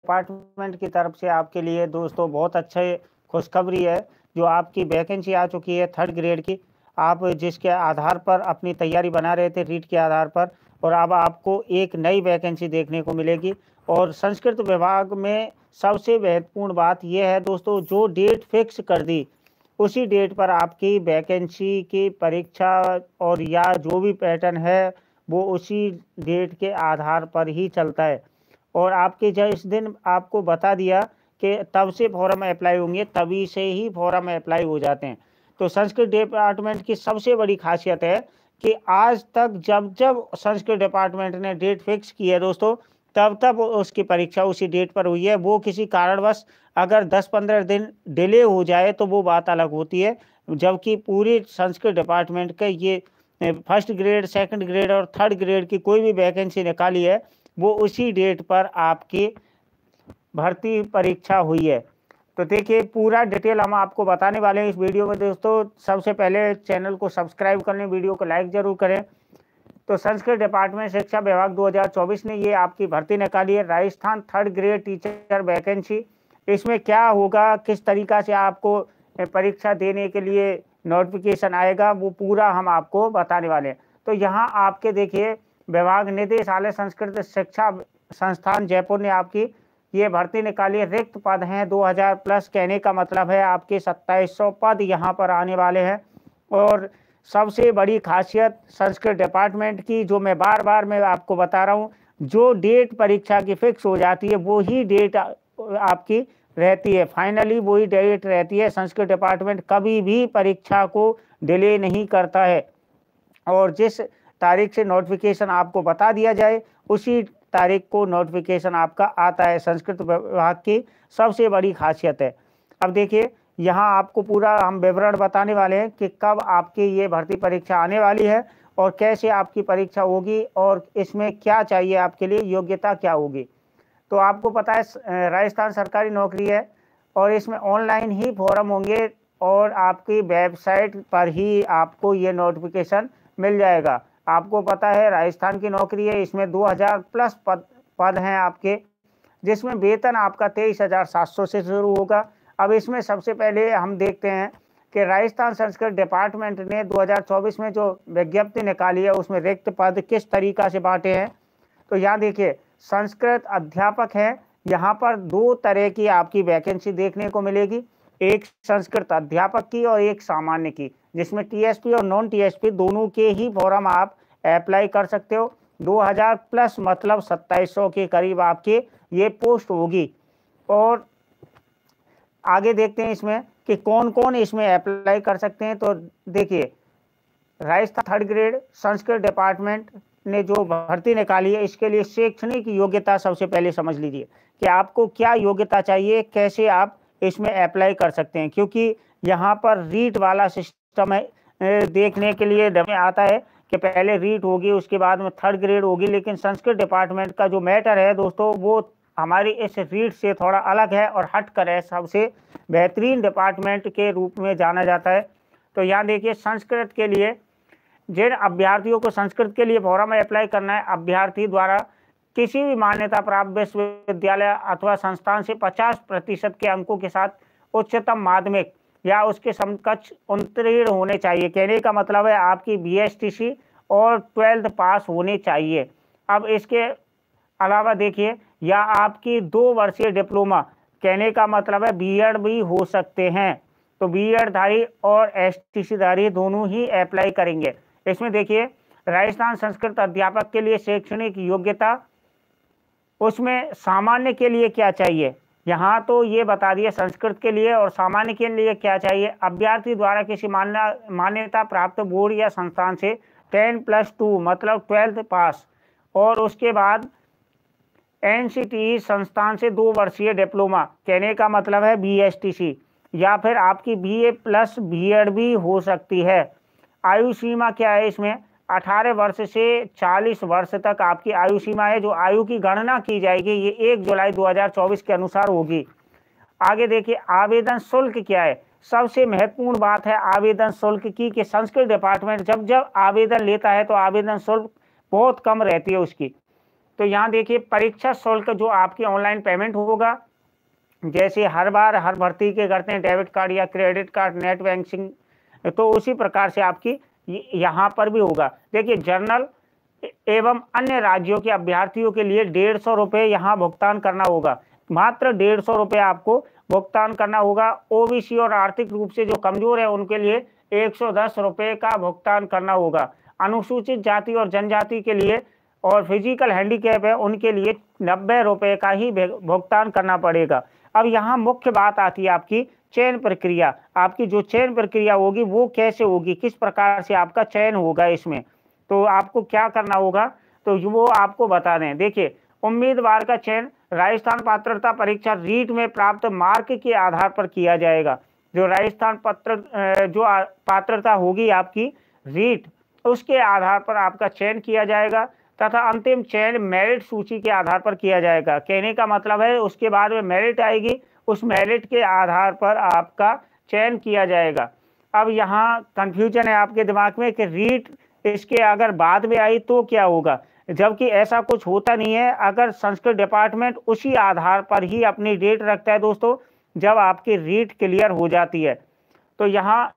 Department की तरफ से आपके लिए दोस्तों बहुत अच्छे खुशखबरी है। जो आपकी वैकेंसी आ चुकी है 3rd ग्रेड की, आप जिसके आधार पर अपनी तैयारी बना रहे थे रीट के आधार पर, और अब आपको एक नई वैकेंसी देखने को मिलेगी। और संस्कृत विभाग में सबसे महत्वपूर्ण बात यह है दोस्तों, जो डेट फिक्स कर दी उसी डेट पर आपकी वैकेंसी की परीक्षा और या जो भी पैटर्न है वो उसी डेट के आधार पर ही चलता है। और आपके जिस दिन आपको बता दिया कि तब से फॉर्म अप्लाई होंगे, तभी से ही फॉर्म अप्लाई हो जाते हैं। तो संस्कृत डिपार्टमेंट की सबसे बड़ी खासियत है कि आज तक जब जब संस्कृत डिपार्टमेंट ने डेट फिक्स की है दोस्तों, तब तब उसकी परीक्षा उसी डेट पर हुई है। वो किसी कारणवश अगर 10-15 दिन डिले हो जाए तो वो बात अलग होती है, जबकि पूरी संस्कृत डिपार्टमेंट के ये 1st ग्रेड, 2nd ग्रेड और 3rd ग्रेड की कोई भी वैकेंसी निकाली है वो उसी डेट पर आपकी भर्ती परीक्षा हुई है। तो देखिए पूरा डिटेल हम आपको बताने वाले हैं इस वीडियो में दोस्तों। सबसे पहले चैनल को सब्सक्राइब कर लें, वीडियो को लाइक जरूर करें। तो संस्कृत डिपार्टमेंट शिक्षा विभाग 2024 ने ये आपकी भर्ती निकाली है, Rajasthan 3rd grade teacher vacancy. इसमें क्या होगा, किस तरीका से आपको परीक्षा देने के लिए नोटिफिकेशन आएगा, वो पूरा हम आपको बताने वाले हैं। तो यहाँ आपके देखिए विभाग निदेशालय संस्कृत शिक्षा संस्थान जयपुर ने आपकी ये भर्ती निकाली है। रिक्त पद हैं 2000 प्लस, कहने का मतलब है आपके 2700 पद यहाँ पर आने वाले हैं। और सबसे बड़ी खासियत संस्कृत डिपार्टमेंट की, जो मैं बार बार मैं आपको बता रहा हूँ, जो डेट परीक्षा की फिक्स हो जाती है वो ही डेट आपकी रहती है, फाइनली वही डेट रहती है। संस्कृत डिपार्टमेंट कभी भी परीक्षा को डिले नहीं करता है, और जिस तारीख से नोटिफिकेशन आपको बता दिया जाए उसी तारीख को नोटिफिकेशन आपका आता है। संस्कृत विभाग की सबसे बड़ी खासियत है। अब देखिए यहाँ आपको पूरा हम विवरण बताने वाले हैं कि कब आपकी ये भर्ती परीक्षा आने वाली है और कैसे आपकी परीक्षा होगी और इसमें क्या चाहिए, आपके लिए योग्यता क्या होगी। तो आपको पता है राजस्थान सरकारी नौकरी है और इसमें ऑनलाइन ही फॉर्म होंगे और आपकी वेबसाइट पर ही आपको ये नोटिफिकेशन मिल जाएगा। आपको पता है राजस्थान की नौकरी है, इसमें 2000 प्लस पद हैं आपके, जिसमें वेतन आपका 23,700 से शुरू होगा। अब इसमें सबसे पहले हम देखते हैं कि राजस्थान संस्कृत डिपार्टमेंट ने 2024 में जो विज्ञप्ति निकाली है उसमें रिक्त पद किस तरीका से बांटे हैं। तो यहाँ देखिए संस्कृत अध्यापक है, यहाँ पर 2 तरह की आपकी वैकेंसी देखने को मिलेगी, एक संस्कृत अध्यापक की और एक सामान्य की, जिसमें टीएसपी और नॉन टीएसपी दोनों के ही फॉर्म आप अप्लाई कर सकते हो। 2000 प्लस मतलब 2700 के करीब आपकी ये पोस्ट होगी। और आगे देखते हैं इसमें कि कौन कौन इसमें अप्लाई कर सकते हैं। तो देखिए Rajasthan 3rd grade Sanskrit department ने जो भर्ती निकाली है इसके लिए शैक्षणिक योग्यता सबसे पहले समझ लीजिए कि आपको क्या योग्यता चाहिए, कैसे आप इसमें अप्लाई कर सकते हैं, क्योंकि यहाँ पर रीट वाला सिस्टम है। देखने के लिए आता है कि पहले रीट होगी उसके बाद में 3rd ग्रेड होगी, लेकिन संस्कृत डिपार्टमेंट का जो मैटर है दोस्तों वो हमारी इस रीट से थोड़ा अलग है और हट कर है, सबसे बेहतरीन डिपार्टमेंट के रूप में जाना जाता है। तो यहाँ देखिए संस्कृत के लिए जिन अभ्यर्थियों को संस्कृत के लिए फॉर्म में अप्लाई करना है, अभ्यर्थी द्वारा किसी भी मान्यता प्राप्त विश्वविद्यालय अथवा संस्थान से 50% के अंकों के साथ उच्चतम माध्यमिक या उसके समकक्ष उत्तीर्ण होने चाहिए। कहने का मतलब है आपकी बीएसटीसी और 12th पास होने चाहिए। अब इसके अलावा देखिए या आपकी 2 वर्षीय डिप्लोमा, कहने का मतलब है बीएड भी हो सकते हैं। तो बीएड धारी और एसटीसी धारी दोनों ही अप्लाई करेंगे। इसमें देखिए राजस्थान संस्कृत अध्यापक के लिए शैक्षणिक योग्यता, उसमें सामान्य के लिए क्या चाहिए, यहाँ तो ये बता दिया संस्कृत के लिए, और सामान्य के लिए क्या चाहिए। अभ्यर्थी द्वारा किसी मान्यता प्राप्त बोर्ड या संस्थान से 10+2 मतलब 12th पास, और उसके बाद एनसीटी संस्थान से 2 वर्षीय डिप्लोमा, कहने का मतलब है बीएसटीसी, या फिर आपकी बीए प्लस बीएड भी हो सकती है। आयु सीमा क्या है इसमें, 18 वर्ष से 40 वर्ष तक आपकी आयु सीमा है। जो आयु की गणना की जाएगी ये 1 जुलाई 2024 के अनुसार होगी। आगे देखिए आवेदन शुल्क क्या है, सबसे महत्वपूर्ण बात है आवेदन शुल्क की, कि संस्कृत डिपार्टमेंट जब जब आवेदन लेता है तो आवेदन शुल्क बहुत कम रहती है उसकी। तो यहाँ देखिए परीक्षा शुल्क जो आपकी ऑनलाइन पेमेंट होगा, जैसे हर बार हर भर्ती के करते हैं डेबिट कार्ड या क्रेडिट कार्ड, नेट बैंकिंग, तो उसी प्रकार से आपकी यहाँ पर भी होगा। देखिए जनरल एवं अन्य राज्यों के अभ्यर्थियों के लिए 150 रुपये यहाँ भुगतान करना होगा, मात्र 150 रुपये आपको भुगतान करना होगा। ओबीसी और आर्थिक रूप से जो कमजोर है उनके लिए 110 रुपये का भुगतान करना होगा। अनुसूचित जाति और जनजाति के लिए और फिजिकल हैंडीकैप है उनके लिए 90 रुपये का ही भुगतान करना पड़ेगा। अब यहाँ मुख्य बात आती है आपकी चयन प्रक्रिया। आपकी जो चयन प्रक्रिया होगी वो कैसे होगी, किस प्रकार से आपका चयन होगा इसमें, तो आपको क्या करना होगा तो वो आपको बता दें। देखिए उम्मीदवार का चयन राजस्थान पात्रता परीक्षा रीट में प्राप्त मार्क के आधार पर किया जाएगा। जो राजस्थान जो पात्रता होगी आपकी रीट, उसके आधार पर आपका चयन किया जाएगा तथा अंतिम चयन मेरिट सूची के आधार पर किया जाएगा। कहने का मतलब है उसके बाद में मेरिट आएगी, उस मेरिट के आधार पर आपका चयन किया जाएगा। अब यहाँ कंफ्यूजन है आपके दिमाग में कि रीट इसके अगर बाद में आई तो क्या होगा, जबकि ऐसा कुछ होता नहीं है। अगर संस्कृत डिपार्टमेंट उसी आधार पर ही अपनी डेट रखता है दोस्तों जब आपकी रीट क्लियर हो जाती है। तो यहाँ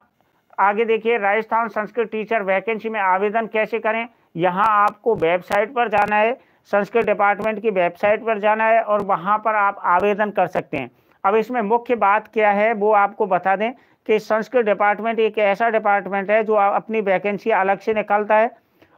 आगे देखिए राजस्थान संस्कृत टीचर वैकेंसी में आवेदन कैसे करें। यहाँ आपको वेबसाइट पर जाना है, संस्कृत डिपार्टमेंट की वेबसाइट पर जाना है और वहाँ पर आप आवेदन कर सकते हैं। अब इसमें मुख्य बात क्या है वो आपको बता दें कि संस्कृत डिपार्टमेंट एक ऐसा डिपार्टमेंट है जो अपनी वैकेंसी अलग से निकालता है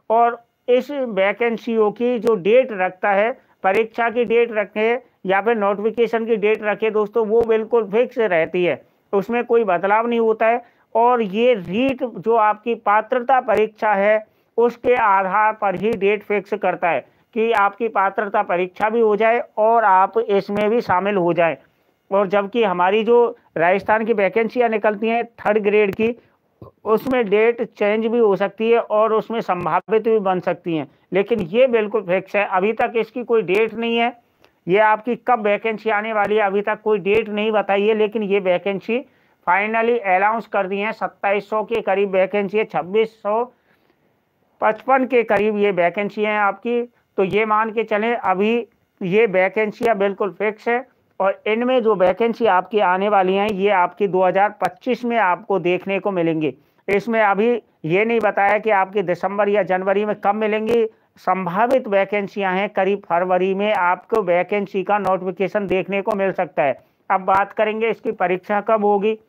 और इस वैकेंसियों की जो डेट रखता है, परीक्षा की डेट रखे या फिर नोटिफिकेशन की डेट रखे दोस्तों, वो बिल्कुल फिक्स रहती है, उसमें कोई बदलाव नहीं होता है। और ये रीट जो आपकी पात्रता परीक्षा है उसके आधार पर ही डेट फिक्स करता है कि आपकी पात्रता परीक्षा भी हो जाए और आप इसमें भी शामिल हो जाए। और जबकि हमारी जो राजस्थान की वैकेंसियाँ निकलती हैं 3rd ग्रेड की, उसमें डेट चेंज भी हो सकती है और उसमें संभावित भी बन सकती हैं, लेकिन ये बिल्कुल फिक्स है। अभी तक इसकी कोई डेट नहीं है, ये आपकी कब वैकेंसी आने वाली है अभी तक कोई डेट नहीं बताई है, लेकिन ये वैकेंसी फाइनली अनाउंस कर दी है। 2700 के करीब वैकेंसी है, 2655 के करीब ये वैकेंसी है आपकी। तो ये मान के चलें अभी ये वैकेंसियाँ बिल्कुल फिक्स है और इनमें जो वैकेंसी आपकी आने वाली हैं ये आपकी 2025 में आपको देखने को मिलेंगी। इसमें अभी ये नहीं बताया कि आपकी दिसंबर या जनवरी में कब मिलेंगी। संभावित वैकेंसियां हैं, करीब फरवरी में आपको वैकेंसी का नोटिफिकेशन देखने को मिल सकता है। अब बात करेंगे इसकी परीक्षा कब होगी,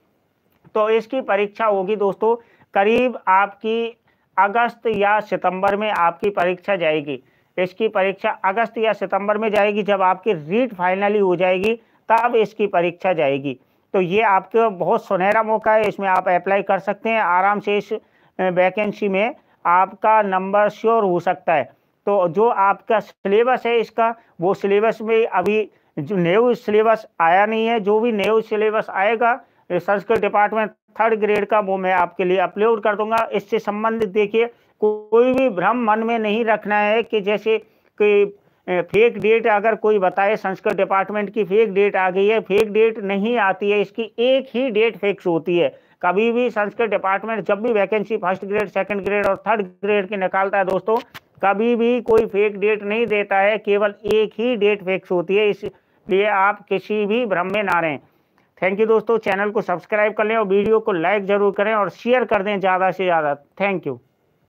तो इसकी परीक्षा होगी दोस्तों करीब आपकी अगस्त या सितंबर में आपकी परीक्षा जाएगी। इसकी परीक्षा अगस्त या सितंबर में जाएगी, जब आपकी रीट फाइनली हो जाएगी तब इसकी परीक्षा जाएगी। तो ये आपके बहुत सुनहरा मौका है, इसमें आप अप्लाई कर सकते हैं आराम से। इस वैकेंसी में आपका नंबर श्योर हो सकता है। तो जो आपका सिलेबस है इसका, वो सिलेबस में अभी जो न्यू सिलेबस आया नहीं है, जो भी न्यू सिलेबस आएगा संस्कृत डिपार्टमेंट 3rd ग्रेड का वो मैं आपके लिए अपलोड कर दूंगा। इससे संबंधित देखिए कोई भी भ्रम मन में नहीं रखना है कि जैसे कि फेक डेट अगर कोई बताए संस्कृत डिपार्टमेंट की फेक डेट आ गई है, फेक डेट नहीं आती है, इसकी एक ही डेट फिक्स होती है। कभी भी संस्कृत डिपार्टमेंट जब भी vacancy 1st grade 2nd grade और 3rd ग्रेड की निकालता है दोस्तों, कभी भी कोई फेक डेट नहीं देता है, केवल एक ही डेट फिक्स होती है। इसलिए आप किसी भी भ्रम में ना रहें। थैंक यू दोस्तों, चैनल को सब्सक्राइब कर लें और वीडियो को लाइक जरूर करें और शेयर कर दें ज़्यादा से ज़्यादा। Thank you.